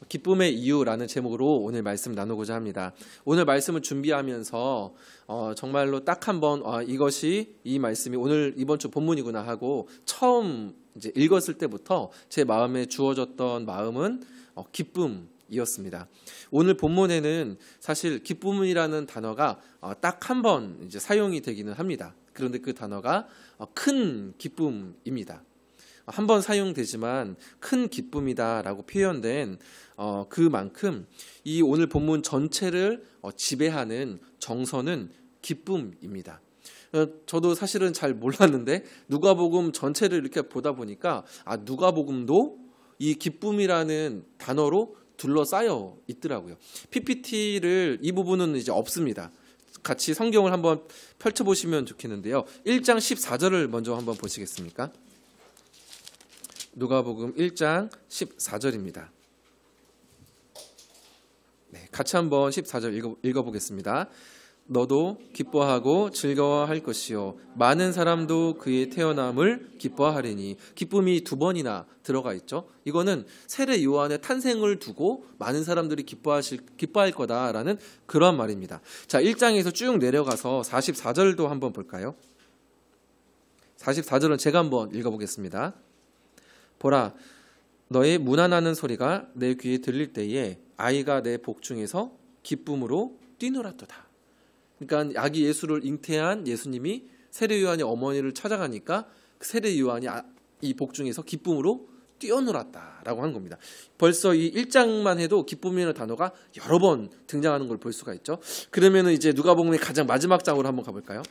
기쁨의 이유라는 제목으로 오늘 말씀 나누고자 합니다. 오늘 말씀을 준비하면서 정말로 딱 한 번 이것이 이 말씀이 오늘 이번 주 본문이구나 하고 처음 이제 읽었을 때부터 제 마음에 주어졌던 마음은 기쁨이었습니다. 오늘 본문에는 사실 기쁨이라는 단어가 딱 한 번 이제 사용이 되기는 합니다. 그런데 그 단어가 큰 기쁨입니다. 한 번 사용되지만 큰 기쁨이다라고 표현된 그만큼 이 오늘 본문 전체를 지배하는 정서는 기쁨입니다. 저도 사실은 잘 몰랐는데 누가복음 전체를 이렇게 보다 보니까 누가복음도 이 기쁨이라는 단어로 둘러싸여 있더라고요. PPT를 이 부분은 이제 없습니다. 같이 성경을 한번 펼쳐보시면 좋겠는데요. 1장 14절을 먼저 한번 보시겠습니까? 누가복음 1장 14절입니다. 네, 같이 한번 14절 읽어보겠습니다. 너도 기뻐하고 즐거워할 것이요 많은 사람도 그의 태어남을 기뻐하리니. 기쁨이 두 번이나 들어가 있죠. 이거는 세례 요한의 탄생을 두고 많은 사람들이 기뻐할 거다라는 그런 말입니다. 자, 1장에서 쭉 내려가서 44절도 한번 볼까요? 44절은 제가 한번 읽어보겠습니다. 보라, 너의 문안하는 소리가 내 귀에 들릴 때에 아이가 내 복중에서 기쁨으로 뛰놀았도다. 그러니까 아기 예수를 잉태한 예수님이 세례 요한의 어머니를 찾아가니까 세례 요한이 이 복중에서 기쁨으로 뛰어놀았다라고 하는 겁니다. 벌써 이 1장만 해도 기쁨이라는 단어가 여러 번 등장하는 걸 볼 수가 있죠. 그러면 이제 누가복음의 가장 마지막 장으로 한번 가볼까요?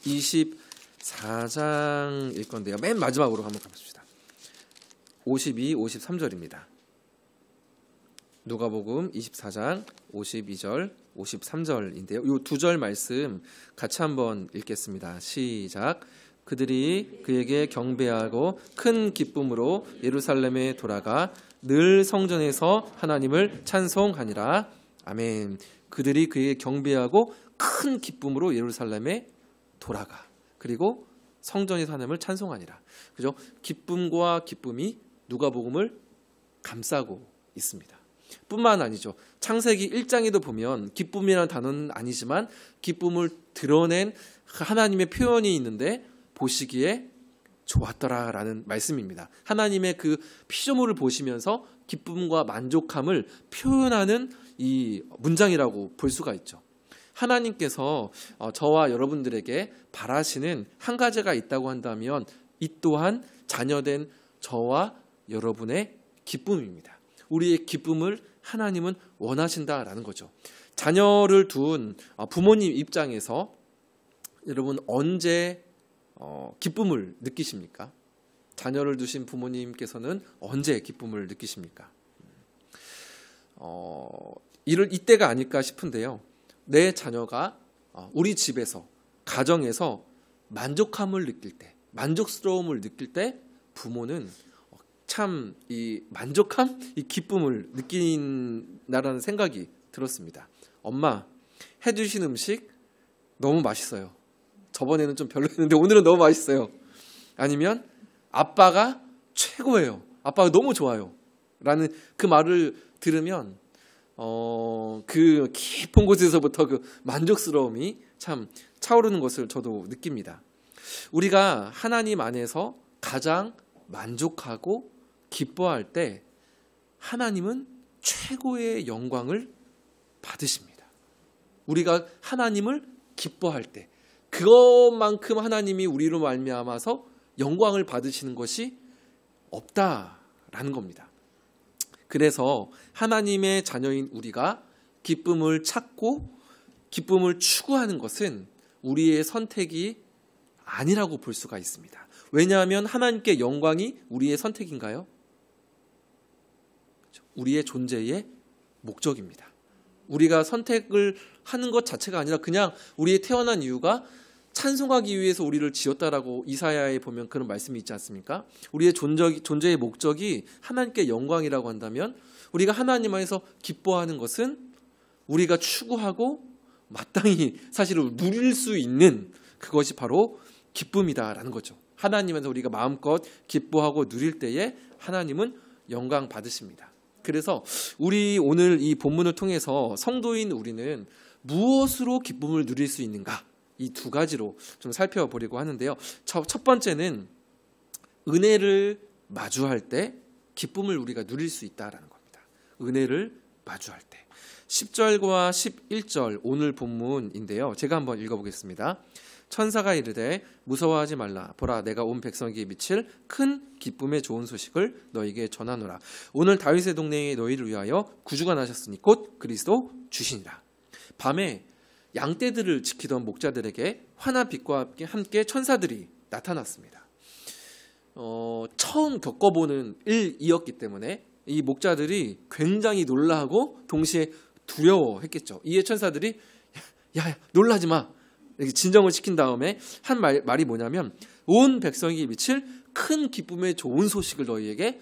24장일 건데요. 맨 마지막으로 한번 가봅시다. 52, 53절입니다. 누가복음 24장 52절, 53절인데요. 이 두 절 말씀 같이 한번 읽겠습니다. 시작. 그들이 그에게 경배하고 큰 기쁨으로 예루살렘에 돌아가 늘 성전에서 하나님을 찬송하니라. 아멘. 그들이 그에게 경배하고 큰 기쁨으로 예루살렘에 돌아가. 그리고 성전에서 하나님을 찬송하니라. 그죠? 기쁨과 기쁨이 누가복음을 감싸고 있습니다. 뿐만 아니죠. 창세기 1장에도 보면 기쁨이라는 단어는 아니지만 기쁨을 드러낸 하나님의 표현이 있는데 보시기에 좋았더라라는 말씀입니다. 하나님의 그 피조물을 보시면서 기쁨과 만족함을 표현하는 이 문장이라고 볼 수가 있죠. 하나님께서 저와 여러분들에게 바라시는 한 가지가 있다고 한다면 이 또한 자녀된 저와 여러분의 기쁨입니다. 우리의 기쁨을 하나님은 원하신다라는 거죠. 자녀를 둔 부모님 입장에서 여러분 언제 기쁨을 느끼십니까? 자녀를 두신 부모님께서는 언제 기쁨을 느끼십니까? 이때가 아닐까 싶은데요. 내 자녀가 우리 집에서 가정에서 만족함을 느낄 때, 만족스러움을 느낄 때 부모는 참 이 만족함, 이 기쁨을 느낀다라는 생각이 들었습니다. 엄마, 해주신 음식 너무 맛있어요. 저번에는 좀 별로였는데 오늘은 너무 맛있어요. 아니면 아빠가 최고예요. 아빠가 너무 좋아요. 라는 그 말을 들으면 그 깊은 곳에서부터 그 만족스러움이 참 차오르는 것을 저도 느낍니다. 우리가 하나님 안에서 가장 만족하고 기뻐할 때 하나님은 최고의 영광을 받으십니다. 우리가 하나님을 기뻐할 때 그것만큼 하나님이 우리로 말미암아서 영광을 받으시는 것이 없다라는 겁니다. 그래서 하나님의 자녀인 우리가 기쁨을 찾고 기쁨을 추구하는 것은 우리의 선택이 아니라고 볼 수가 있습니다. 왜냐하면 하나님께 영광이 우리의 선택인가요? 우리의 존재의 목적입니다. 우리가 선택을 하는 것 자체가 아니라 그냥 우리의 태어난 이유가 찬송하기 위해서 우리를 지었다라고 이사야에 보면 그런 말씀이 있지 않습니까? 우리의 존재의 목적이 하나님께 영광이라고 한다면 우리가 하나님 안에서 기뻐하는 것은 우리가 추구하고 마땅히 사실은 누릴 수 있는 그것이 바로 기쁨이다라는 거죠. 하나님에서 우리가 마음껏 기뻐하고 누릴 때에 하나님은 영광 받으십니다. 그래서 우리 오늘 이 본문을 통해서 성도인 우리는 무엇으로 기쁨을 누릴 수 있는가? 이 두 가지로 좀 살펴보려고 하는데요. 첫 번째는 은혜를 마주할 때 기쁨을 우리가 누릴 수 있다라는 겁니다. 은혜를 마주할 때. 10절과 11절 오늘 본문인데요. 제가 한번 읽어보겠습니다. 천사가 이르되 무서워하지 말라. 보라, 내가 온 백성에게 미칠 큰 기쁨의 좋은 소식을 너희에게 전하노라. 오늘 다윗의 동네에 너희를 위하여 구주가 나셨으니 곧 그리스도 주시니라. 밤에 양떼들을 지키던 목자들에게 환한 빛과 함께 천사들이 나타났습니다. 처음 겪어보는 일이었기 때문에 이 목자들이 굉장히 놀라고 동시에 두려워했겠죠. 이에 천사들이 야 놀라지 마, 이렇게 진정을 시킨 다음에 한 말이 뭐냐면 온 백성이 미칠 큰 기쁨의 좋은 소식을 너희에게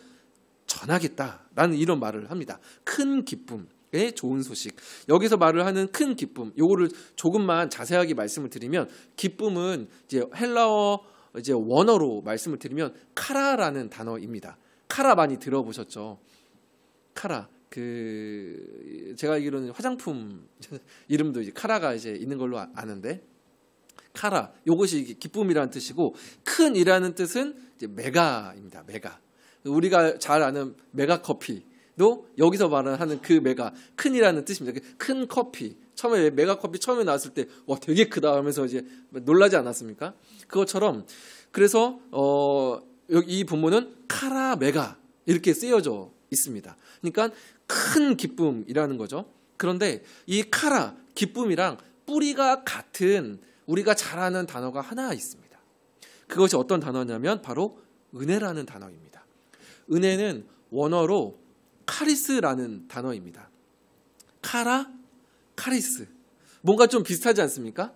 전하겠다라는 이런 말을 합니다. 큰 기쁨의 좋은 소식. 여기서 말을 하는 큰 기쁨, 요거를 조금만 자세하게 말씀을 드리면, 기쁨은 이제 헬라어 이제 원어로 말씀을 드리면 카라라는 단어입니다. 카라 많이 들어보셨죠? 카라. 제가 알기로는 화장품 이름도 이제 카라가 이제 있는 걸로 아는데, 카라, 요것이 기쁨이라는 뜻이고, 큰이라는 뜻은 이제 메가입니다. 메가. 우리가 잘 아는 메가 커피도 여기서 말하는 그 메가, 큰이라는 뜻입니다. 큰 커피. 처음에 메가 커피 처음에 나왔을 때 와 되게 크다 하면서 이제 놀라지 않았습니까? 그것처럼 그래서 이 본문은 카라 메가 이렇게 쓰여져 있습니다. 그러니까 큰 기쁨이라는 거죠. 그런데 이 카라 기쁨이랑 뿌리가 같은 우리가 잘 아는 단어가 하나 있습니다. 그것이 어떤 단어냐면 바로 은혜라는 단어입니다. 은혜는 원어로 카리스라는 단어입니다. 카라, 카리스. 뭔가 좀 비슷하지 않습니까?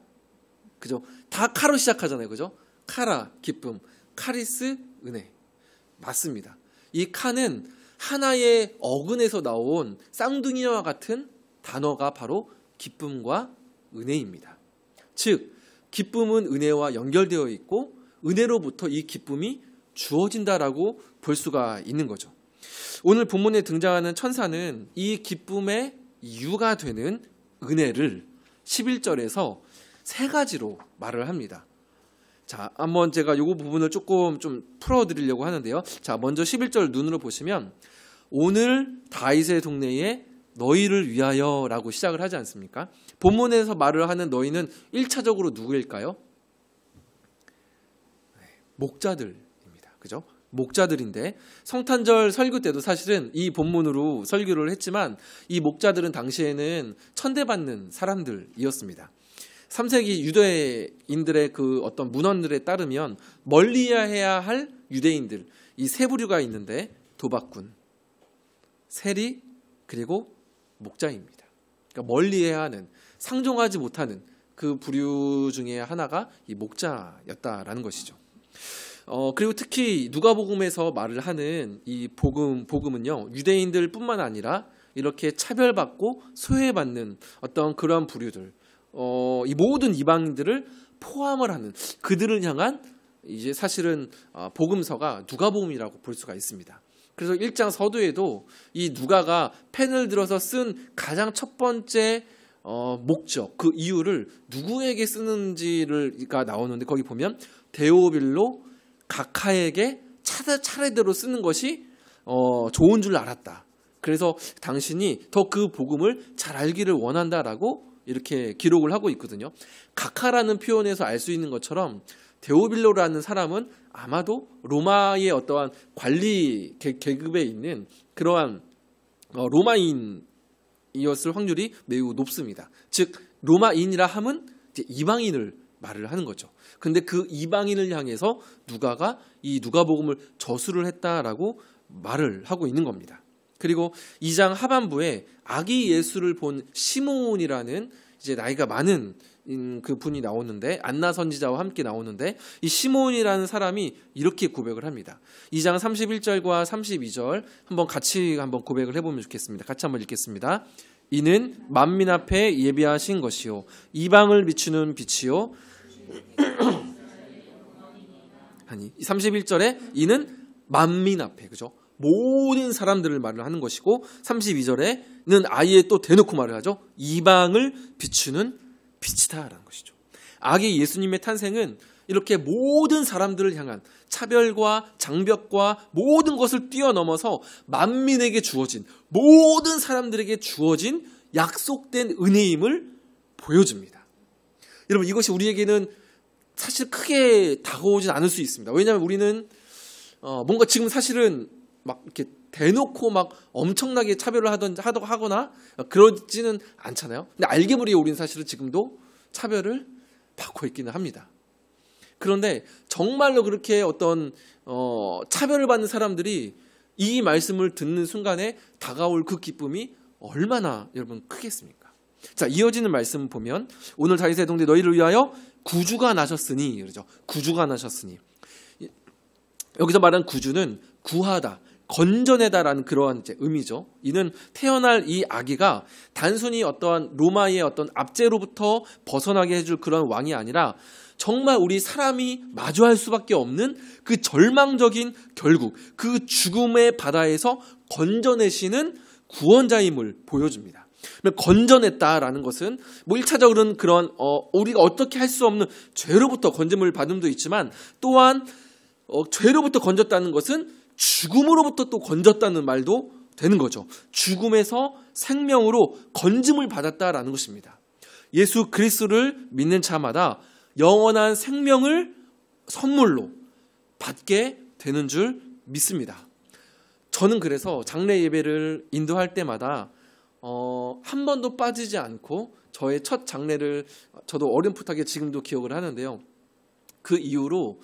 그죠? 다 카로 시작하잖아요. 그죠? 카라, 기쁨, 카리스, 은혜. 맞습니다. 이 카는 하나의 어근에서 나온 쌍둥이와 같은 단어가 바로 기쁨과 은혜입니다. 즉, 기쁨은 은혜와 연결되어 있고 은혜로부터 이 기쁨이 주어진다라고 볼 수가 있는 거죠. 오늘 본문에 등장하는 천사는 이 기쁨의 이유가 되는 은혜를 11절에서 세 가지로 말을 합니다. 자, 한번 제가 이 부분을 조금 좀 풀어드리려고 하는데요. 자, 먼저 11절 눈으로 보시면 오늘 다윗의 동네에 너희를 위하여 라고 시작을 하지 않습니까? 본문에서 말을 하는 너희는 1차적으로 누구일까요? 목자들입니다. 그죠? 목자들인데 성탄절 설교 때도 사실은 이 본문으로 설교를 했지만 이 목자들은 당시에는 천대받는 사람들이었습니다. 3세기 유대인들의 그 어떤 문헌들에 따르면 멀리해야 할 유대인들, 이 세 부류가 있는데 도박꾼, 세리, 그리고 목자입니다. 그러니까 멀리해야 하는, 상종하지 못하는 그 부류 중에 하나가 이 목자였다라는 것이죠. 그리고 특히 누가복음에서 말을 하는 이 복음은요, 유대인들뿐만 아니라 이렇게 차별받고 소외받는 어떤 그런 부류들, 이 모든 이방인들을 포함을 하는, 그들을 향한 이제 사실은 복음서가 누가복음이라고 볼 수가 있습니다. 그래서 1장 서두에도 이 누가가 펜을 들어서 쓴 가장 첫 번째 목적, 그 이유를 누구에게 쓰는지가 나오는데, 거기 보면 데오빌로 각하에게 차례대로 쓰는 것이 좋은 줄 알았다. 그래서 당신이 더 그 복음을 잘 알기를 원한다라고 이렇게 기록을 하고 있거든요. 각하라는 표현에서 알 수 있는 것처럼 데오빌로라는 사람은 아마도 로마의 어떠한 관리 계급에 있는 그러한 로마인이었을 확률이 매우 높습니다. 즉 로마인이라 함은 이제 이방인을 말을 하는 거죠. 근데 그 이방인을 향해서 누가가 이 누가복음을 저술을 했다라고 말을 하고 있는 겁니다. 그리고 2장 하반부에 아기 예수를 본 시몬이라는 이제 나이가 많은 그 분이 나오는데, 안나 선지자와 함께 나오는데, 이 시몬이라는 사람이 이렇게 고백을 합니다. 2장 31절과 32절 같이 고백을 해보면 좋겠습니다. 같이 한번 읽겠습니다. 이는 만민 앞에 예비하신 것이요 이방을 비추는 빛이요. 아니, 31절에 이는 만민 앞에, 그죠? 모든 사람들을 말을 하는 것이고 32절에는 아예 또 대놓고 말을 하죠. 이방을 비추는 빛이다라는 것이죠. 아기 예수님의 탄생은 이렇게 모든 사람들을 향한 차별과 장벽과 모든 것을 뛰어넘어서 만민에게 주어진, 모든 사람들에게 주어진 약속된 은혜임을 보여줍니다. 여러분, 이것이 우리에게는 사실 크게 다가오진 않을 수 있습니다. 왜냐하면 우리는 뭔가 지금 사실은 막 이렇게 대놓고 막 엄청나게 차별을 하거나 그러지는 않잖아요. 근데 알게 모르게 우리는 사실은 지금도 차별을 받고 있기는 합니다. 그런데 정말로 그렇게 어떤 차별을 받는 사람들이 이 말씀을 듣는 순간에 다가올 그 기쁨이 얼마나 여러분 크겠습니까? 자, 이어지는 말씀 보면 오늘 다윗의 동네 너희를 위하여 구주가 나셨으니 그러죠. 구주가 나셨으니. 여기서 말한 구주는 구하다, 건져내다라는 그러한 이제 의미죠. 이는 태어날 이 아기가 단순히 어떠한 로마의 어떤 압제로부터 벗어나게 해줄 그런 왕이 아니라 정말 우리 사람이 마주할 수밖에 없는 그 절망적인 결국, 그 죽음의 바다에서 건져내시는 구원자임을 보여줍니다. 건져냈다라는 것은 뭐 1차적으로는 그런 우리가 어떻게 할 수 없는 죄로부터 건짐을 받음도 있지만 또한 죄로부터 건졌다는 것은 죽음으로부터 또 건졌다는 말도 되는 거죠. 죽음에서 생명으로 건짐을 받았다라는 것입니다. 예수 그리스도를 믿는 자마다 영원한 생명을 선물로 받게 되는 줄 믿습니다. 저는 그래서 장례 예배를 인도할 때마다 한 번도 빠지지 않고 저의 첫 장례를 저도 어렴풋하게 지금도 기억을 하는데요. 그 이후로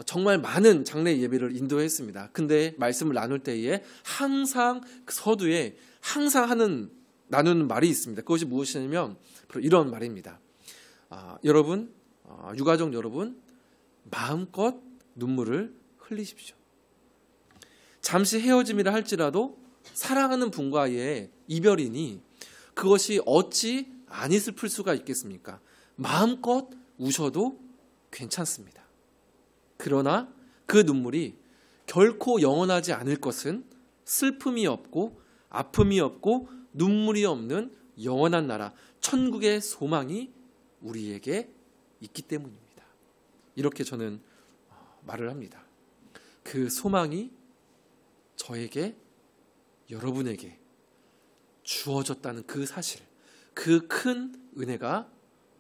정말 많은 장례 예배를 인도했습니다. 근데 말씀을 나눌 때에 항상 그 서두에 항상 나누는 말이 있습니다. 그것이 무엇이냐면 바로 이런 말입니다. 여러분, 유가족 여러분, 마음껏 눈물을 흘리십시오. 잠시 헤어짐이라 할지라도 사랑하는 분과의 이별이니 그것이 어찌 안 슬플 수가 있겠습니까? 마음껏 우셔도 괜찮습니다. 그러나 그 눈물이 결코 영원하지 않을 것은 슬픔이 없고 아픔이 없고 눈물이 없는 영원한 나라, 천국의 소망이 우리에게 있기 때문입니다. 이렇게 저는 말을 합니다. 그 소망이 저에게, 여러분에게 주어졌다는 그 사실, 그 큰 은혜가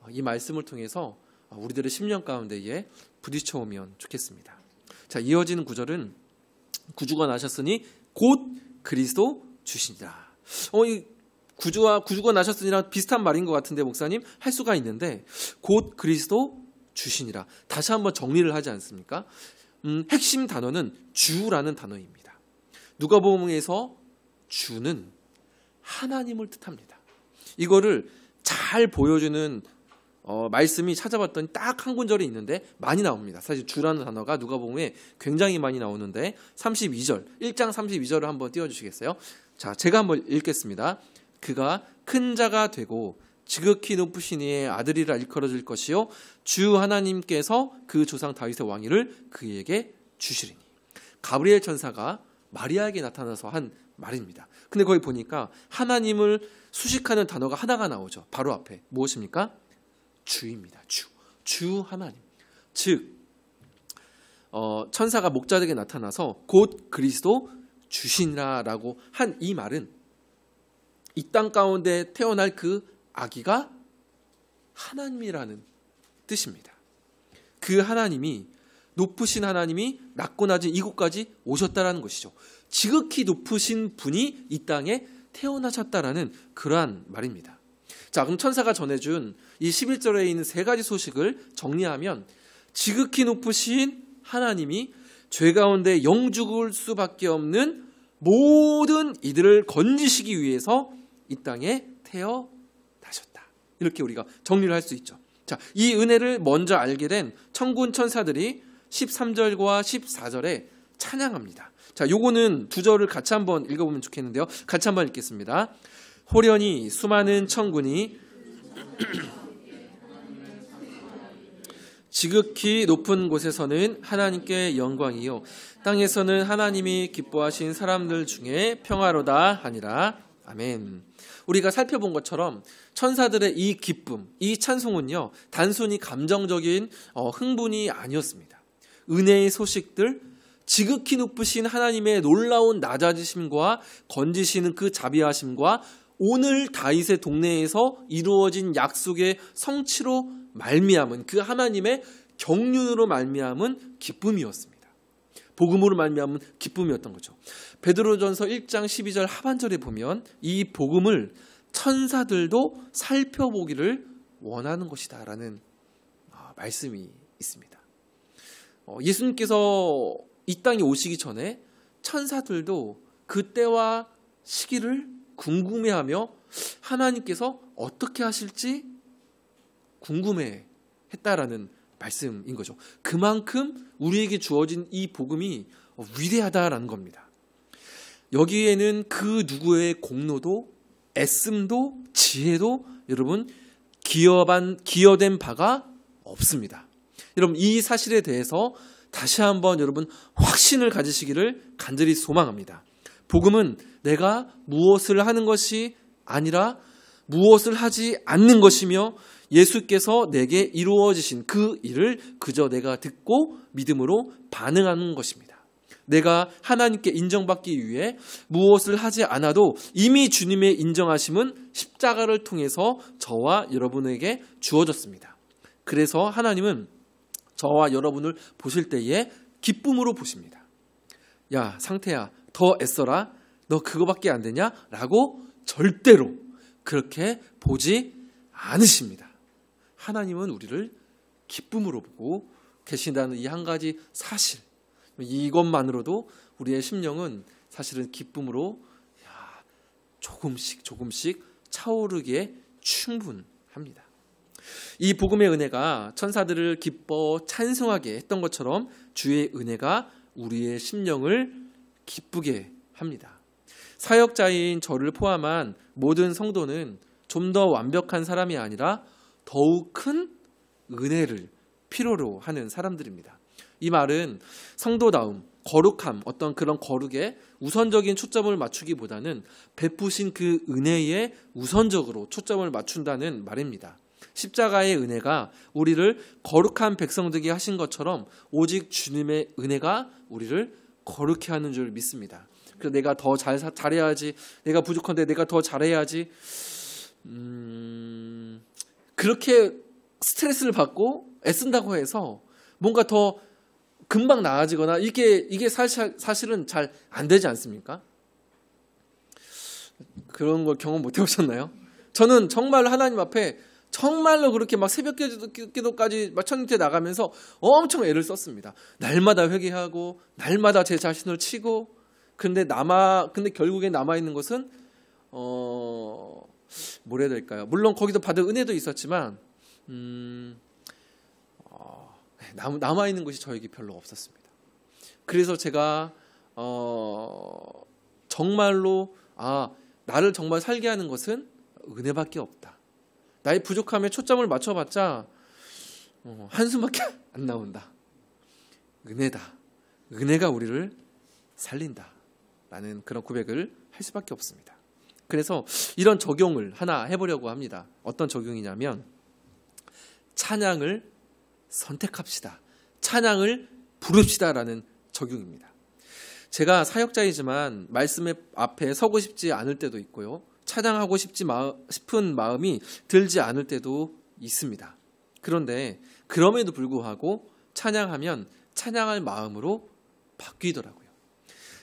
이 말씀을 통해서 우리들의 심령 가운데에 부딪혀오면 좋겠습니다. 자, 이어지는 구절은 구주가 나셨으니 곧 그리스도 주시니라. 이 구주가 나셨으니랑 비슷한 말인 것 같은데 목사님 할 수가 있는데 곧 그리스도 주시니라. 다시 한번 정리를 하지 않습니까? 핵심 단어는 주라는 단어입니다. 누가복음에서 주는 하나님을 뜻합니다. 이거를 잘 보여주는 말씀이 찾아봤더니 딱 한 구절이 있는데 많이 나옵니다. 사실 주라는 단어가 누가복음에 굉장히 많이 나오는데 32절, 1장 32절을 한번 띄워주시겠어요? 자, 제가 한번 읽겠습니다. 그가 큰 자가 되고 지극히 높으신 이의 아들이라 일컬어질 것이요 주 하나님께서 그 조상 다윗의 왕위를 그에게 주시리니. 가브리엘 천사가 마리아에게 나타나서 한 말입니다. 근데 거기 보니까 하나님을 수식하는 단어가 하나가 나오죠. 바로 앞에 무엇입니까? 주입니다. 주 하나님. 즉 천사가 목자에게 나타나서 곧 그리스도 주시니라라고 한 이 말은 이 땅 가운데 태어날 그 아기가 하나님이라는 뜻입니다. 그 하나님이, 높으신 하나님이 낮고 낮은 이곳까지 오셨다라는 것이죠. 지극히 높으신 분이 이 땅에 태어나셨다라는 그러한 말입니다. 자, 그럼 천사가 전해준 이 11절에 있는 세 가지 소식을 정리하면 지극히 높으신 하나님이 죄 가운데 영죽을 수밖에 없는 모든 이들을 건지시기 위해서 이 땅에 태어나셨다. 이렇게 우리가 정리를 할 수 있죠. 자, 이 은혜를 먼저 알게 된 천군 천사들이 13절과 14절에 찬양합니다. 자, 요거는 두 절을 같이 한번 읽어보면 좋겠는데요. 같이 한번 읽겠습니다. 호련히 수많은 천군이 지극히 높은 곳에서는 하나님께 영광이요 땅에서는 하나님이 기뻐하신 사람들 중에 평화로다 하니라. 아멘. 우리가 살펴본 것처럼 천사들의 이 기쁨, 이 찬송은요 단순히 감정적인 흥분이 아니었습니다. 은혜의 소식들, 지극히 높으신 하나님의 놀라운 낮아지심과 건지시는 그 자비하심과 오늘 다윗의 동네에서 이루어진 약속의 성취로 말미암은 그 하나님의 경륜으로 말미암은 기쁨이었습니다. 복음으로 말미암은 기쁨이었던 거죠. 베드로전서 1장 12절 하반절에 보면 이 복음을 천사들도 살펴보기를 원하는 것이다 라는 말씀이 있습니다. 예수님께서 이 땅에 오시기 전에 천사들도 그때와 시기를 궁금해하며 하나님께서 어떻게 하실지 궁금해했다라는 말씀인 거죠. 그만큼 우리에게 주어진 이 복음이 위대하다라는 겁니다. 여기에는 그 누구의 공로도 애씀도 지혜도 여러분 기여된 바가 없습니다. 여러분 이 사실에 대해서 다시 한번 여러분 확신을 가지시기를 간절히 소망합니다. 복음은 내가 무엇을 하는 것이 아니라 무엇을 하지 않는 것이며 예수께서 내게 이루어지신 그 일을 그저 내가 듣고 믿음으로 반응하는 것입니다. 내가 하나님께 인정받기 위해 무엇을 하지 않아도 이미 주님의 인정하심은 십자가를 통해서 저와 여러분에게 주어졌습니다. 그래서 하나님은 저와 여러분을 보실 때에 기쁨으로 보십니다. 야 상태야 더 애써라 너 그거밖에 안 되냐? 라고 절대로 그렇게 보지 않으십니다. 하나님은 우리를 기쁨으로 보고 계신다는 이 한 가지 사실, 이것만으로도 우리의 심령은 사실은 기쁨으로 조금씩 차오르기에 충분합니다. 이 복음의 은혜가 천사들을 기뻐 찬송하게 했던 것처럼 주의 은혜가 우리의 심령을 기쁘게 합니다. 사역자인 저를 포함한 모든 성도는 좀 더 완벽한 사람이 아니라 더욱 큰 은혜를 필요로 하는 사람들입니다. 이 말은 성도다움, 거룩함, 어떤 그런 거룩에 우선적인 초점을 맞추기보다는 베푸신 그 은혜에 우선적으로 초점을 맞춘다는 말입니다. 십자가의 은혜가 우리를 거룩한 백성 되게 하신 것처럼 오직 주님의 은혜가 우리를 거룩해 하는 줄 믿습니다. 그래서 내가 더 잘해야지, 내가 부족한데 내가 더 잘해야지, 그렇게 스트레스를 받고 애쓴다고 해서 뭔가 더 금방 나아지거나 이게 사실은 잘 안 되지 않습니까? 그런 걸 경험 못 해보셨나요? 저는 정말 하나님 앞에 정말로 그렇게 막 새벽 기도까지 막 천국에 나가면서 엄청 애를 썼습니다. 날마다 회개하고 날마다 제 자신을 치고 근데 결국에 남아 있는 것은 뭐라 해야 될까요? 물론 거기도 받은 은혜도 있었지만 남아 있는 것이 저에게 별로 없었습니다. 그래서 제가 정말로 나를 정말 살게 하는 것은 은혜밖에 없다. 나의 부족함에 초점을 맞춰봤자 한숨밖에 안 나온다. 은혜다. 은혜가 우리를 살린다. 라는 그런 고백을 할 수밖에 없습니다. 그래서 이런 적용을 하나 해보려고 합니다. 어떤 적용이냐면 찬양을 선택합시다. 찬양을 부릅시다. 라는 적용입니다. 제가 사역자이지만 말씀의 앞에 서고 싶지 않을 때도 있고요. 찬양하고 싶은 마음이 들지 않을 때도 있습니다. 그런데 그럼에도 불구하고 찬양하면 찬양할 마음으로 바뀌더라고요.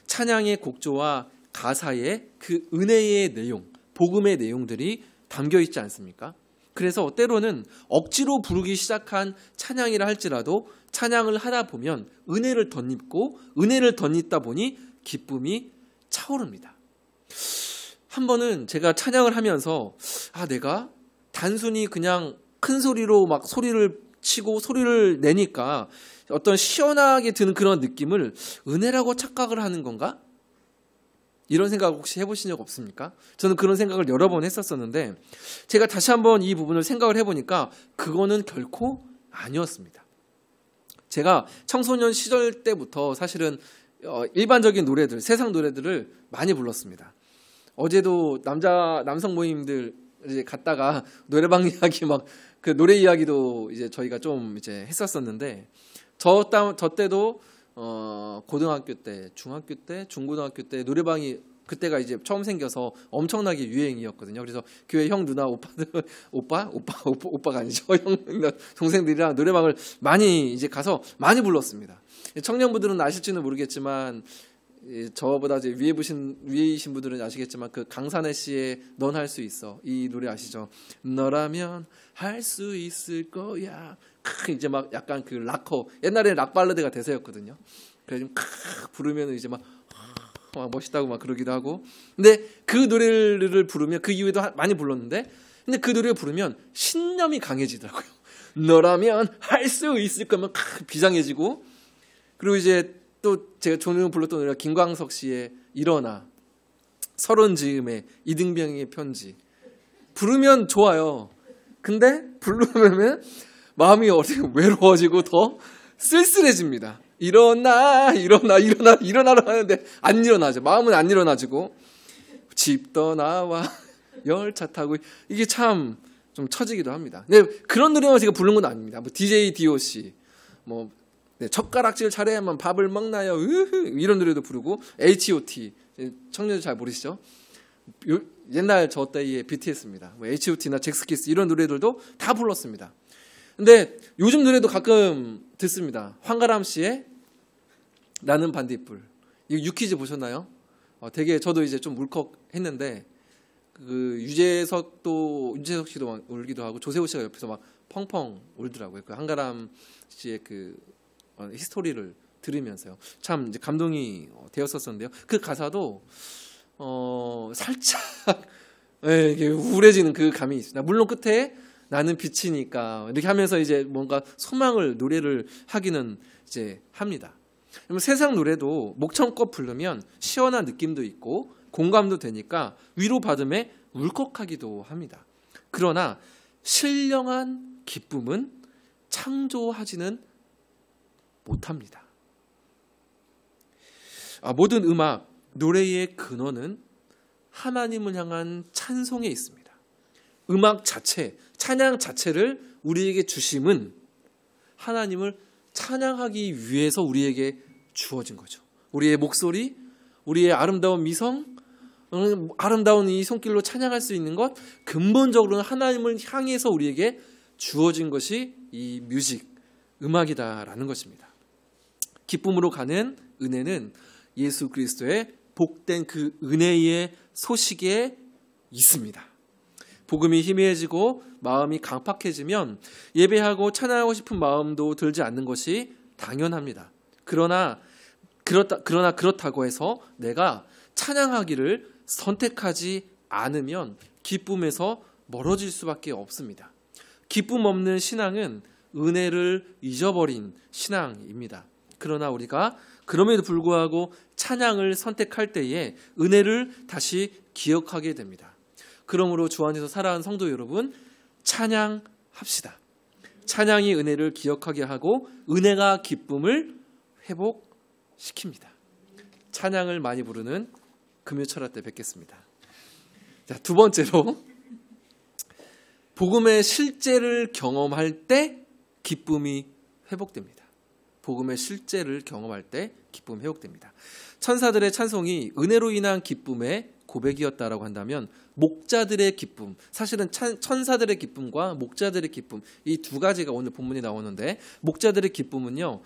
찬양의 곡조와 가사에 그 은혜의 내용, 복음의 내용들이 담겨 있지 않습니까? 그래서 때로는 억지로 부르기 시작한 찬양이라 할지라도 찬양을 하다 보면 은혜를 덧입고 은혜를 덧입다 보니 기쁨이 차오릅니다. 한 번은 제가 찬양을 하면서 내가 단순히 그냥 큰 소리로 막 소리를 치고 소리를 내니까 어떤 시원하게 드는 그런 느낌을 은혜라고 착각을 하는 건가? 이런 생각 혹시 해보신 적 없습니까? 저는 그런 생각을 여러 번 했었었는데 제가 다시 한번 이 부분을 생각을 해보니까 그거는 결코 아니었습니다. 제가 청소년 시절 때부터 사실은 일반적인 노래들, 세상 노래들을 많이 불렀습니다. 어제도 남성 모임들 이제 갔다가 노래방 이야기 그 노래 이야기도 이제 저희가 좀 이제 했었었는데 저 때도 고등학교 때, 중학교 때, 중고등학교 때 노래방이 그때가 이제 처음 생겨서 엄청나게 유행이었거든요. 그래서 교회 형 누나 오빠들 오빠가 아니죠. 형 동생들이랑 노래방을 많이 이제 가서 많이 불렀습니다. 청년분들은 아실지는 모르겠지만 저보다 이제 위이신 분들은 아시겠지만 그 강산혜 씨의 넌 할 수 있어 이 노래 아시죠? 너라면 할 수 있을 거야. 이제 막 약간 그 락커 옛날에 락 발라드가 대세였거든요. 그래서 부르면 이제 막 멋있다고 막 그러기도 하고. 근데 그 노래를 부르면 그 이후에도 많이 불렀는데 근데 그 노래를 부르면 신념이 강해지더라고요. 너라면 할 수 있을 거면 비장해지고. 그리고 이제 또 제가 종종 불렀던 노래가 김광석 씨의 일어나, 서른 즈음의 이등병의 편지. 부르면 좋아요. 근데 부르면 마음이 어떻게 외로워지고 더 쓸쓸해집니다. 일어나라고 하는데 안 일어나죠. 마음은 안 일어나지고 집 떠나와 열차 타고 이게 참 좀 처지기도 합니다. 근데 그런 노래만 제가 부르는 건 아닙니다. 뭐 DJ DOC 젓가락질 잘해야만 밥을 먹나요? 이런 노래도 부르고 H.O.T. 청년들 잘 모르시죠? 옛날 저 때의 BTS입니다. 뭐 H.O.T나 잭스키스 이런 노래들도 다 불렀습니다. 근데 요즘 노래도 가끔 듣습니다. 황가람 씨의 나는 반딧불. 이거 유퀴즈 보셨나요? 되게 저도 이제 좀 울컥했는데 그 유재석 씨도 막 울기도 하고 조세호 씨가 옆에서 막 펑펑 울더라고요. 그 황가람 씨의 그 히스토리를 들으면서요. 참 이제 감동이 되었었는데요. 그 가사도 살짝 이게 우울해지는 그 감이 있습니다. 물론 끝에 나는 빛이니까 이렇게 하면서 이제 뭔가 소망을 노래를 하기는 이제 합니다. 그러면 세상 노래도 목청껏 부르면 시원한 느낌도 있고 공감도 되니까 위로받음에 울컥하기도 합니다. 그러나 신령한 기쁨은 창조하지는 못합니다. 모든 음악, 노래의 근원은 하나님을 향한 찬송에 있습니다. 음악 자체, 찬양 자체를 우리에게 주심은 하나님을 찬양하기 위해서 우리에게 주어진 거죠. 우리의 목소리, 우리의 아름다운 미성, 아름다운 이 손길로 찬양할 수 있는 것, 근본적으로는 하나님을 향해서 우리에게 주어진 것이 이 뮤직, 음악이다라는 것입니다. 기쁨으로 가는 은혜는 예수 그리스도의 복된 그 은혜의 소식에 있습니다. 복음이 희미해지고 마음이 강팍해지면 예배하고 찬양하고 싶은 마음도 들지 않는 것이 당연합니다. 그러나 그렇다고 해서 내가 찬양하기를 선택하지 않으면 기쁨에서 멀어질 수밖에 없습니다. 기쁨 없는 신앙은 은혜를 잊어버린 신앙입니다. 그러나 우리가 그럼에도 불구하고 찬양을 선택할 때에 은혜를 다시 기억하게 됩니다. 그러므로 주 안에서 살아가는 성도 여러분, 찬양합시다. 찬양이 은혜를 기억하게 하고 은혜가 기쁨을 회복시킵니다. 찬양을 많이 부르는 금요철야 때 뵙겠습니다. 자, 두 번째로 복음의 실제를 경험할 때 기쁨이 회복됩니다. 복음의 실제를 경험할 때 기쁨이 회복됩니다. 천사들의 찬송이 은혜로 인한 기쁨의 고백이었다라고 한다면 목자들의 기쁨, 사실은 천사들의 기쁨과 목자들의 기쁨, 이 두 가지가 오늘 본문에 나오는데 목자들의 기쁨은요,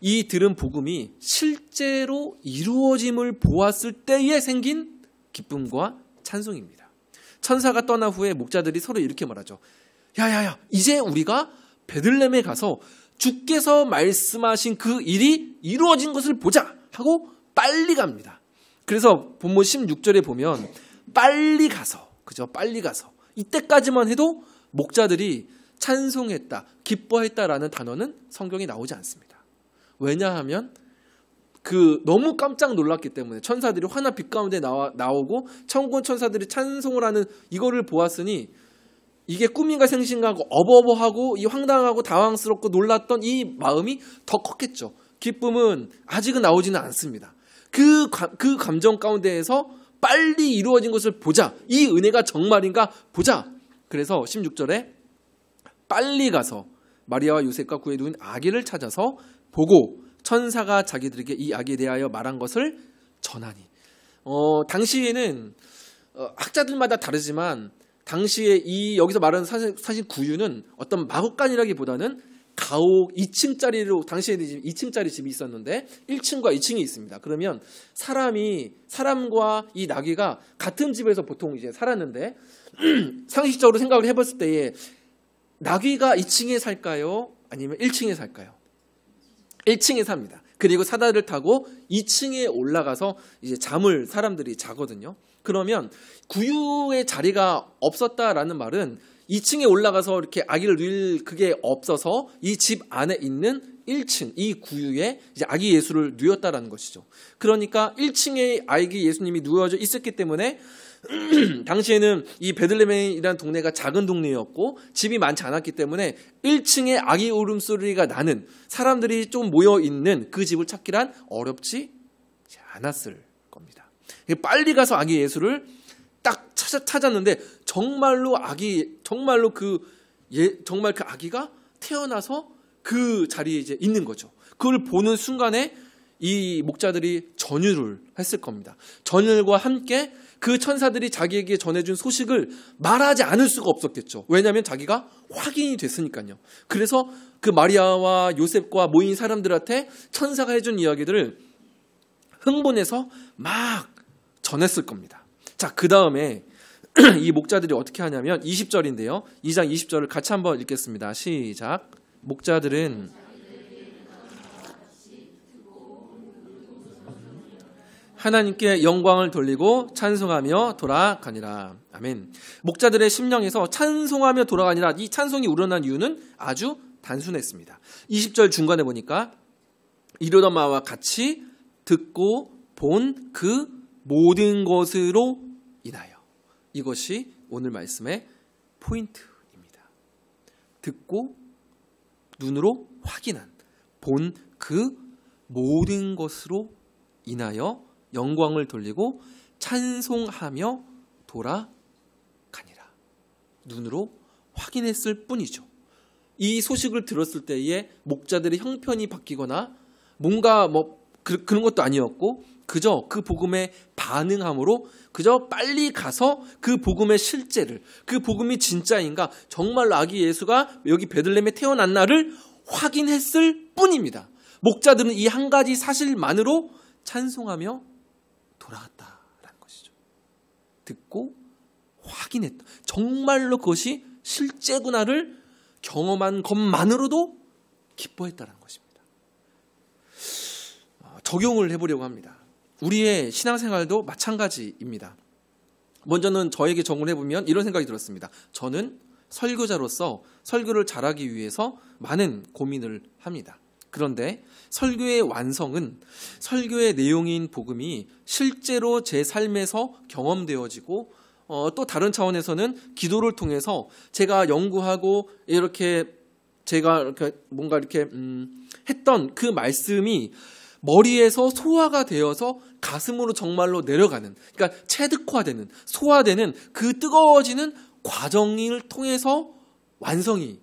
이 들은 복음이 실제로 이루어짐을 보았을 때에 생긴 기쁨과 찬송입니다. 천사가 떠난 후에 목자들이 서로 이렇게 말하죠. 야야야, 이제 우리가 베들레헴에 가서 주께서 말씀하신 그 일이 이루어진 것을 보자 하고 빨리 갑니다. 그래서 본문 16절에 보면 빨리 가서, 그죠? 빨리 가서. 이때까지만 해도 목자들이 찬송했다, 기뻐했다라는 단어는 성경에 나오지 않습니다. 왜냐하면 너무 깜짝 놀랐기 때문에 천사들이 화나 빛 가운데 나오고 천군 천사들이 찬송을 하는 이거를 보았으니 이게 꿈인가 생신가하고 어버버하고 이 황당하고 당황스럽고 놀랐던 이 마음이 더 컸겠죠. 기쁨은 아직은 나오지는 않습니다. 그 감정 가운데에서 빨리 이루어진 것을 보자. 이 은혜가 정말인가 보자. 그래서 16절에 빨리 가서 마리아와 요셉과 구해둔 아기를 찾아서 보고 천사가 자기들에게 이 아기에 대하여 말한 것을 전하니. 당시에는 학자들마다 다르지만 당시에 이 여기서 말하는 사실 구유는 어떤 마구간이라기보다는 가옥 2층짜리로, 당시에는 2층짜리 집이 있었는데 1층과 2층이 있습니다. 그러면 사람과 이 나귀가 같은 집에서 보통 이제 살았는데 상식적으로 생각을 해봤을 때에 나귀가 2층에 살까요? 아니면 1층에 살까요? 1층에 삽니다. 그리고 사다리를 타고 2층에 올라가서 이제 잠을 사람들이 자거든요. 그러면 구유의 자리가 없었다라는 말은 2층에 올라가서 이렇게 아기를 누일 그게 없어서 이 집 안에 있는 1층, 이 구유에 이제 아기 예수를 누였다라는 것이죠. 그러니까 1층에 아기 예수님이 누워져 있었기 때문에 당시에는 이 베들레헴이라는 동네가 작은 동네였고 집이 많지 않았기 때문에 1층에 아기 울음소리가 나는, 사람들이 좀 모여있는 그 집을 찾기란 어렵지 않았을 겁니다. 빨리 가서 아기 예수를 딱 찾았는데 정말 그 아기가 태어나서 그 자리에 이제 있는 거죠. 그걸 보는 순간에 이 목자들이 전율을 했을 겁니다. 전율과 함께 그 천사들이 자기에게 전해준 소식을 말하지 않을 수가 없었겠죠. 왜냐하면 자기가 확인이 됐으니까요. 그래서 그 마리아와 요셉과 모인 사람들한테 천사가 해준 이야기들을 흥분해서 막 전했을 겁니다. 자, 그 다음에 이 목자들이 어떻게 하냐면 20절인데요. 2장 20절을 같이 한번 읽겠습니다. 시작. 목자들은 하나님께 영광을 돌리고 찬송하며 돌아가니라. 아멘. 목자들의 심령에서 찬송하며 돌아가니라. 이 찬송이 우러난 이유는 아주 단순했습니다. 20절 중간에 보니까 이르던 바와 같이 듣고 본 그 모든 것으로 인하여. 이것이 오늘 말씀의 포인트입니다. 듣고 눈으로 확인한, 본 그 모든 것으로 인하여 영광을 돌리고 찬송하며 돌아가니라. 눈으로 확인했을 뿐이죠. 이 소식을 들었을 때에 목자들의 형편이 바뀌거나 뭔가 그런 것도 아니었고, 그저 그 복음에 반응함으로 그저 빨리 가서 그 복음의 실제를, 그 복음이 진짜인가, 정말로 아기 예수가 여기 베들레헴에 태어났나를 확인했을 뿐입니다. 목자들은 이 한 가지 사실만으로 찬송하며 돌아갔다라는 것이죠. 듣고 확인했다. 정말로 그것이 실제구나를 경험한 것만으로도 기뻐했다는 것입니다. 적용을 해보려고 합니다. 우리의 신앙생활도 마찬가지입니다. 먼저는 저에게 적용을 해보면 이런 생각이 들었습니다. 저는 설교자로서 설교를 잘하기 위해서 많은 고민을 합니다. 그런데 설교의 완성은 설교의 내용인 복음이 실제로 제 삶에서 경험되어지고, 또 다른 차원에서는 기도를 통해서 제가 연구하고 제가 뭔가 했던 그 말씀이 머리에서 소화가 되어서 가슴으로 정말로 내려가는, 그러니까 체득화되는, 소화되는 그 뜨거워지는 과정을 통해서 완성이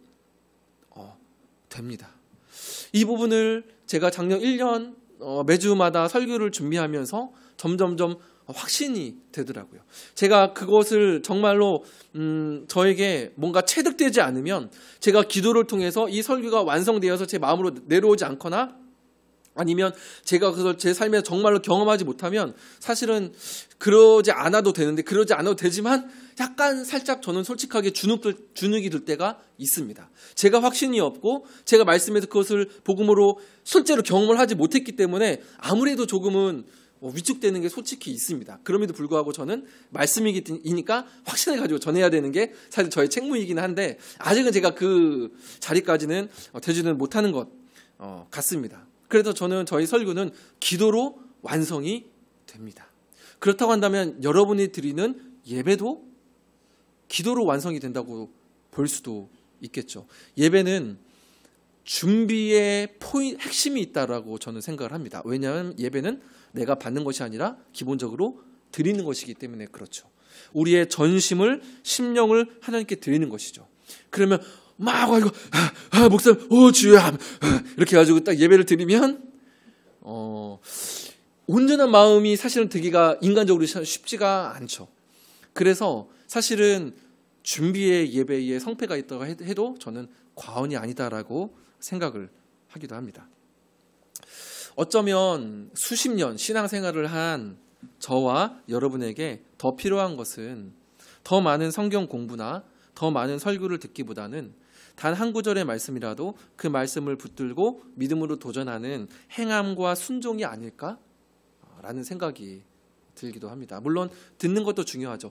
됩니다. 이 부분을 제가 작년 1년 매주마다 설교를 준비하면서 점점점 확신이 되더라고요. 제가 그것을 정말로 저에게 뭔가 체득되지 않으면, 제가 기도를 통해서 이 설교가 완성되어서 제 마음으로 내려오지 않거나, 아니면 제가 그걸 제 삶에서 정말로 경험하지 못하면 사실은 그러지 않아도 되는데, 그러지 않아도 되지만 약간 살짝 저는 솔직하게 주눅이 들 때가 있습니다. 제가 확신이 없고 제가 말씀에서 그것을 복음으로 실제로 경험을 하지 못했기 때문에 아무래도 조금은 위축되는 게 솔직히 있습니다. 그럼에도 불구하고 저는 말씀이니까 확신을 가지고 전해야 되는 게 사실 저의 책무이긴 한데, 아직은 제가 그 자리까지는 되지는 못하는 것 같습니다. 그래서 저는 저희 설교는 기도로 완성이 됩니다. 그렇다고 한다면 여러분이 드리는 예배도 기도로 완성이 된다고 볼 수도 있겠죠. 예배는 준비의 핵심이 있다라고 저는 생각을 합니다. 왜냐하면 예배는 내가 받는 것이 아니라 기본적으로 드리는 것이기 때문에 그렇죠. 우리의 전심을, 심령을 하나님께 드리는 것이죠. 그러면 막 이거 목사님 주여 이렇게 가지고 딱 예배를 드리면 온전한 마음이 사실은 드기가 인간적으로 쉽지가 않죠. 그래서 사실은 준비의 예배에 성패가 있다고 해도 저는 과언이 아니다라고 생각을 하기도 합니다. 어쩌면 수십 년 신앙생활을 한 저와 여러분에게 더 필요한 것은 더 많은 성경 공부나 더 많은 설교를 듣기보다는 단 한 구절의 말씀이라도 그 말씀을 붙들고 믿음으로 도전하는 행함과 순종이 아닐까라는 생각이 들기도 합니다. 물론 듣는 것도 중요하죠.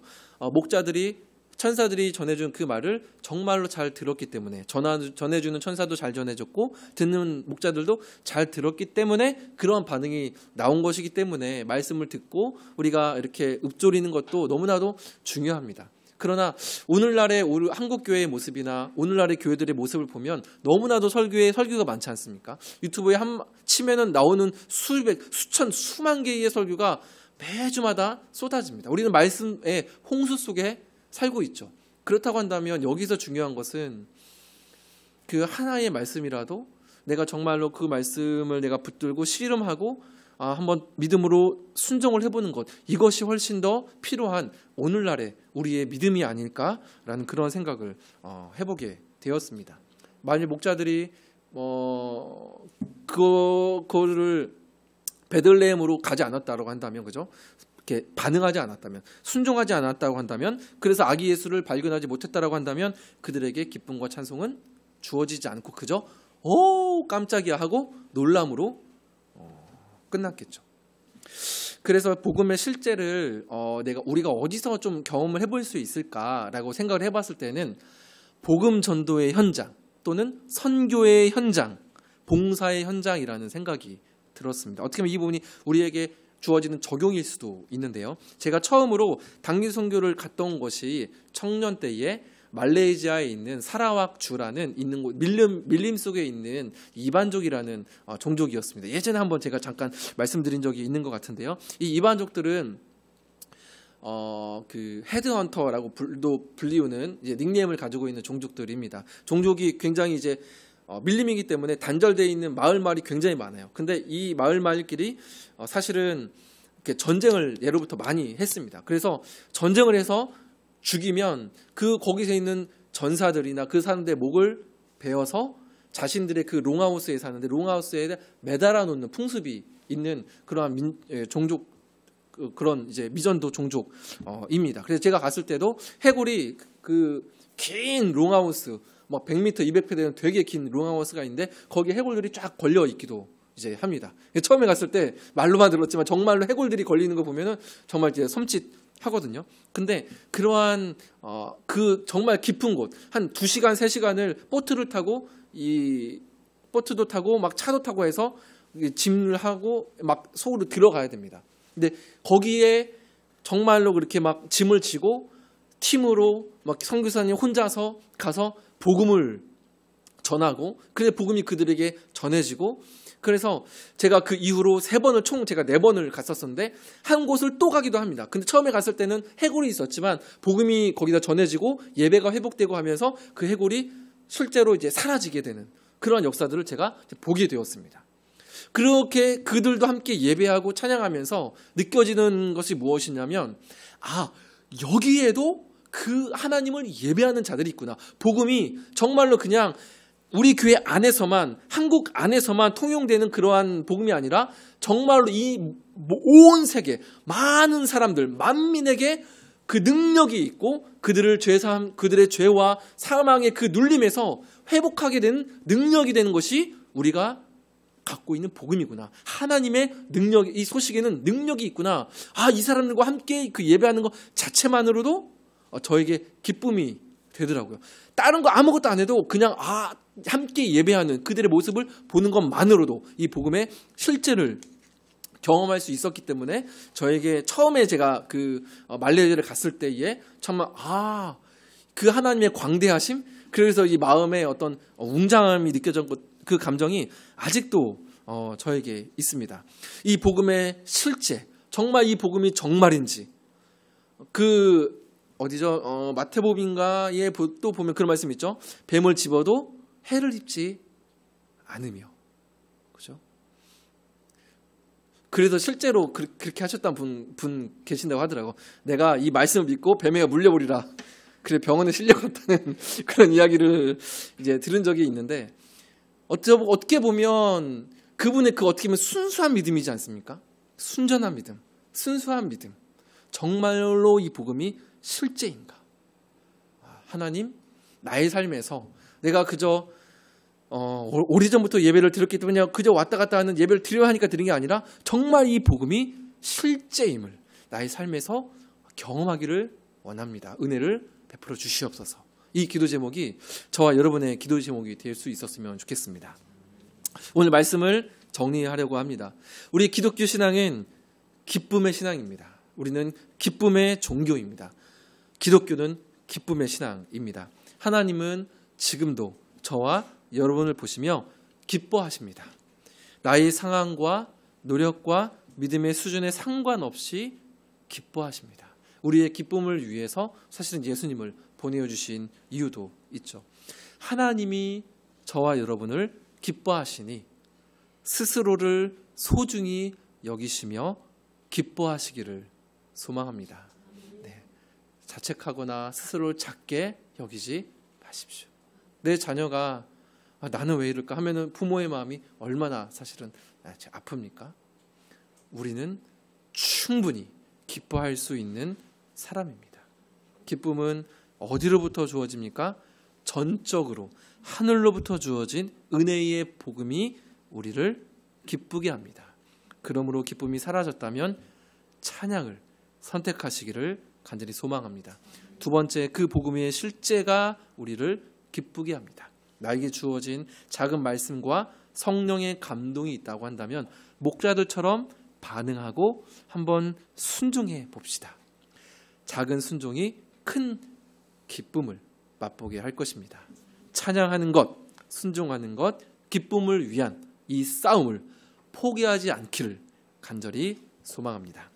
천사들이 전해준 그 말을 정말로 잘 들었기 때문에, 전해주는 천사도 잘 전해줬고 듣는 목자들도 잘 들었기 때문에 그러한 반응이 나온 것이기 때문에 말씀을 듣고 우리가 이렇게 읊조리는 것도 너무나도 중요합니다. 그러나 오늘날의 우리 한국교회의 모습이나 오늘날의 교회들의 모습을 보면 너무나도 설교가 많지 않습니까? 유튜브에 치면은 나오는 수만 개의 설교가 매주마다 쏟아집니다. 우리는 말씀의 홍수 속에 살고 있죠. 그렇다고 한다면 여기서 중요한 것은 그 하나의 말씀이라도 내가 정말로 그 말씀을 내가 붙들고 씨름하고 한번 믿음으로 순종을 해보는 것, 이것이 훨씬 더 필요한 오늘날의 우리의 믿음이 아닐까라는 그런 생각을 해보게 되었습니다. 만일 목자들이 그거를 베들레헴으로 가지 않았다고 한다면, 그죠? 이렇게 반응하지 않았다면, 순종하지 않았다고 한다면, 그래서 아기 예수를 발견하지 못했다라고 한다면 그들에게 기쁨과 찬송은 주어지지 않고 그저 깜짝이야 하고 놀람으로 끝났겠죠. 그래서 복음의 실제를 우리가 어디서 좀 경험을 해볼 수 있을까라고 생각을 해봤을 때는 복음 전도의 현장 또는 선교의 현장, 봉사의 현장이라는 생각이 들었습니다. 어떻게 보면 이 부분이 우리에게 주어지는 적용일 수도 있는데요. 제가 처음으로 단기 선교를 갔던 것이 청년 때에 말레이시아에 있는 사라왁주라는 밀림 속에 있는 이반족이라는 종족이었습니다. 예전에 한번 제가 잠깐 말씀드린 적이 있는 것 같은데요. 이 이반족들은 그 헤드헌터라고 불리우는 이제 닉네임을 가지고 있는 종족들입니다. 종족이 굉장히 이제 밀림이기 때문에 단절되어 있는 마을이 굉장히 많아요. 근데 이 마을끼리 사실은 이렇게 전쟁을 예로부터 많이 했습니다. 그래서 전쟁을 해서 죽이면 거기서 있는 전사들이나 그 사람들의 목을 베어서 자신들의 그 롱하우스에 사는데 롱하우스에 매달아 놓는 풍습이 있는 그러한 종족, 그런 이제 미전도 종족입니다. 그래서 제가 갔을 때도 해골이 그 긴 롱하우스, 막 100m, 200m 되는 되게 긴 롱하우스가 있는데 거기에 해골들이 쫙 걸려 있기도 이제 합니다. 처음에 갔을 때 말로만 들었지만 정말로 해골들이 걸리는 거 보면은 정말 이제 섬찟하거든요. 근데 그러한 그 정말 깊은 곳, 한 2시간, 3시간을 보트를 타고 보트도 타고 막 차도 타고 해서 짐을 하고 막 속으로 들어가야 됩니다. 근데 거기에 정말로 그렇게 막 짐을 지고 팀으로 막 선교사님 혼자서 가서 복음을 전하고, 그래서 복음이 그들에게 전해지고, 그래서 제가 그 이후로 제가 4번을 갔었었는데 한 곳을 또 가기도 합니다. 근데 처음에 갔을 때는 해골이 있었지만 복음이 거기다 전해지고 예배가 회복되고 하면서 그 해골이 실제로 이제 사라지게 되는 그런 역사들을 제가 보게 되었습니다. 그렇게 그들도 함께 예배하고 찬양하면서 느껴지는 것이 무엇이냐면, 여기에도 그 하나님을 예배하는 자들이 있구나. 복음이 정말로 그냥 우리 교회 안에서만, 한국 안에서만 통용되는 그러한 복음이 아니라 정말로 이 온 세계 많은 사람들, 만민에게 그 능력이 있고 그들의 죄와 사망의 그 눌림에서 회복하게 된 능력이 되는 것이 우리가 갖고 있는 복음이구나. 하나님의 능력, 이 소식에는 능력이 있구나. 이 사람들과 함께 그 예배하는 것 자체만으로도 저에게 기쁨이 되더라고요. 다른 거 아무것도 안 해도 그냥 함께 예배하는 그들의 모습을 보는 것만으로도 이 복음의 실제를 경험할 수 있었기 때문에 저에게 처음에 제가 그 말레이시아를 갔을 때에 정말 그 하나님의 광대하심, 그래서 이 마음에 어떤 웅장함이 느껴졌고 그 감정이 아직도 저에게 있습니다. 이 복음의 실제, 정말 이 복음이 정말인지, 그 어디죠? 마태복음인가에 또 보면 그런 말씀 있죠. 뱀을 집어도 해를 입지 않으며, 그죠? 그래서 실제로 그렇게 하셨던 분 계신다고 하더라고. 내가 이 말씀을 믿고 뱀에게 물려버리라. 그래 병원에 실려갔다는 그런 이야기를 이제 들은 적이 있는데, 어떻게 보면 그분의 그 어떻게 보면 순수한 믿음이지 않습니까? 순전한 믿음, 순수한 믿음. 정말로 이 복음이 실제인가? 하나님, 나의 삶에서 내가 그저 오래전부터 예배를 드렸기 때문에 그저 왔다 갔다 하는 예배를 드려야 하니까 드린 게 아니라 정말 이 복음이 실제임을 나의 삶에서 경험하기를 원합니다. 은혜를 베풀어 주시옵소서. 이 기도 제목이 저와 여러분의 기도 제목이 될 수 있었으면 좋겠습니다. 오늘 말씀을 정리하려고 합니다. 우리 기독교 신앙은 기쁨의 신앙입니다. 우리는 기쁨의 종교입니다. 기독교는 기쁨의 신앙입니다. 하나님은 지금도 저와 여러분을 보시며 기뻐하십니다. 나의 상황과 노력과 믿음의 수준에 상관없이 기뻐하십니다. 우리의 기쁨을 위해서 사실은 예수님을 보내주신 이유도 있죠. 하나님이 저와 여러분을 기뻐하시니 스스로를 소중히 여기시며 기뻐하시기를 소망합니다. 네. 자책하거나 스스로를 작게 여기지 마십시오. 내 자녀가 나는 왜 이럴까 하면은 부모의 마음이 얼마나 사실은 아픕니까? 우리는 충분히 기뻐할 수 있는 사람입니다. 기쁨은 어디로부터 주어집니까? 전적으로 하늘로부터 주어진 은혜의 복음이 우리를 기쁘게 합니다. 그러므로 기쁨이 사라졌다면 찬양을 선택하시기를 간절히 소망합니다. 두 번째, 그 복음의 실제가 우리를 기쁘게 합니다. 나에게 주어진 작은 말씀과 성령의 감동이 있다고 한다면 목자들처럼 반응하고 한번 순종해 봅시다. 작은 순종이 큰 기쁨을 맛보게 할 것입니다. 찬양하는 것, 순종하는 것, 기쁨을 위한 이 싸움을 포기하지 않기를 간절히 소망합니다.